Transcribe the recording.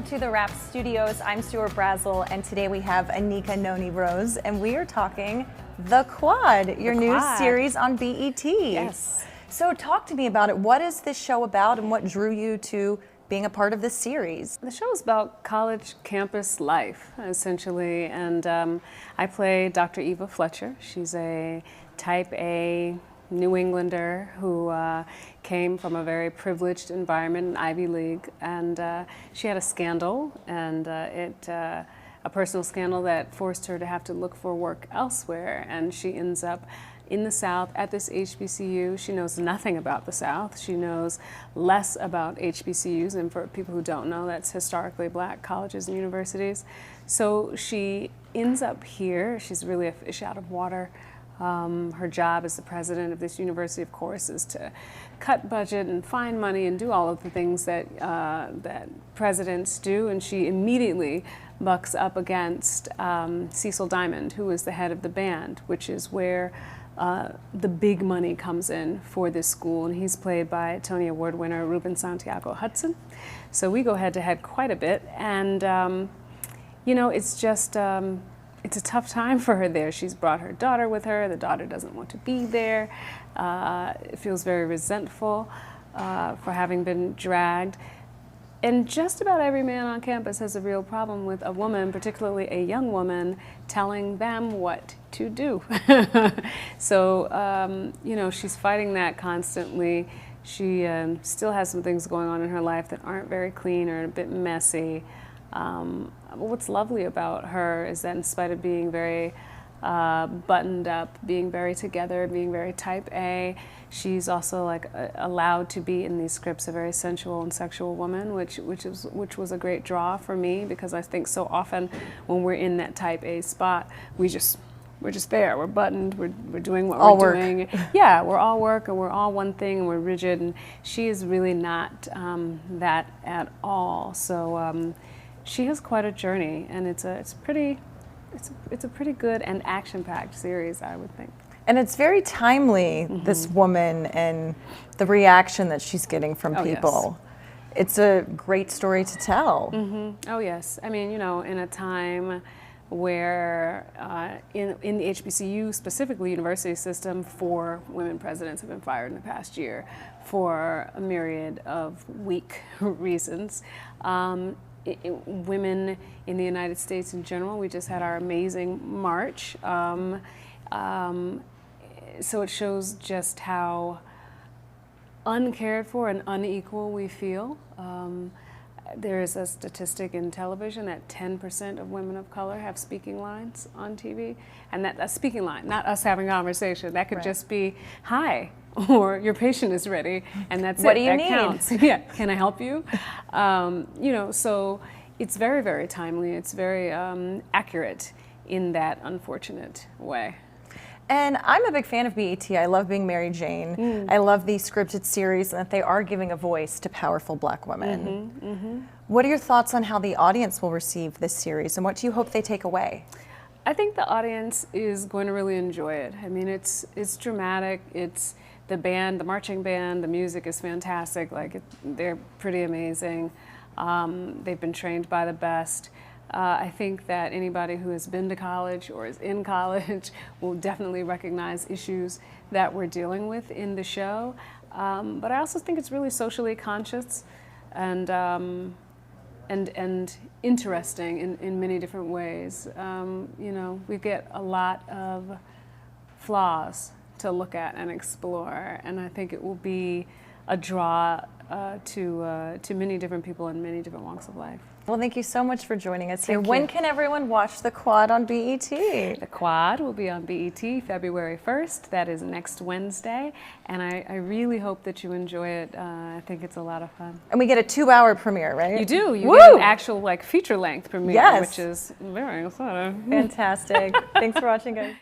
to the TheWrap Studios. I'm Stuart Brazell, and today we have Anika Noni Rose, and we are talking The Quad, your new series on BET. Yes. So talk to me about it. What is this show about, and what drew you to being a part of this series? The show is about college campus life, essentially, and I play Dr. Eva Fletcher. She's a type A New Englander who came from a very privileged environment in Ivy League, and she had a scandal, and a personal scandal that forced her to have to look for work elsewhere, and she ends up in the South at this HBCU. She knows nothing about the South. She knows less about HBCUs, and for people who don't know, that's historically black colleges and universities. So she ends up here. She's really a fish out of water. Her job as the president of this university, of course, is to cut budget and find money and do all of the things that that presidents do. And she immediately bucks up against Cecil Diamond, who is the head of the band, which is where the big money comes in for this school. And he's played by Tony Award winner Ruben Santiago Hudson. So we go head to head quite a bit. And, you know, it's just it's a tough time for her there. She's brought her daughter with her. The daughter doesn't want to be there. Feels very resentful for having been dragged. And just about every man on campus has a real problem with a woman, particularly a young woman, telling them what to do. So, you know, she's fighting that constantly. She still has some things going on in her life that aren't very clean or a bit messy. What's lovely about her is that in spite of being very buttoned up, being very together, being very type A, she's also like allowed to be in these scripts a very sensual and sexual woman, which was a great draw for me, because I think so often when we're in that type A spot, we're just there. We're buttoned. We're doing what we're doing. Yeah, we're all work, and we're all one thing, and we're rigid. And she is really not that at all. So. She has quite a journey, and it's a pretty good and action-packed series, I would think. And it's very timely, this woman and the reaction that she's getting from people. Yes. It's a great story to tell. Oh yes, I mean, you know, in a time where in the HBCU, specifically university system, 4 women presidents have been fired in the past year for a myriad of weak reasons. Women in the United States in general, we just had our amazing march. So it shows just how uncared for and unequal we feel. There is a statistic in television that 10% of women of color have speaking lines on TV. And that's speaking line, not us having a conversation. That could just be, hi, or your patient is ready, and that's what it. Do you that need? Counts. Yeah, can I help you? You know, so it's very, very timely. It's very accurate in that unfortunate way. And I'm a big fan of BET. I love being Mary Jane. I love these scripted series and that they are giving a voice to powerful black women. What are your thoughts on how the audience will receive this series, and what do you hope they take away? I think the audience is going to really enjoy it. I mean, it's dramatic. It's the band, the marching band, the music is fantastic. Like, they're pretty amazing. They've been trained by the best. I think that anybody who has been to college or is in college will definitely recognize issues that we're dealing with in the show. But I also think it's really socially conscious and interesting in many different ways. You know, we get a lot of flaws to look at and explore, and I think it will be a draw to many different people in many different walks of life. Well, thank you so much for joining us here. Thank When you. can everyone watch The Quad on BET? The Quad will be on BET February 1st. That is next Wednesday, and I really hope that you enjoy it. I think it's a lot of fun. And we get a 2-hour premiere, right? You do. You Woo! get an actual like feature-length premiere, Yes. which is very exciting. Fantastic. Thanks for watching, guys.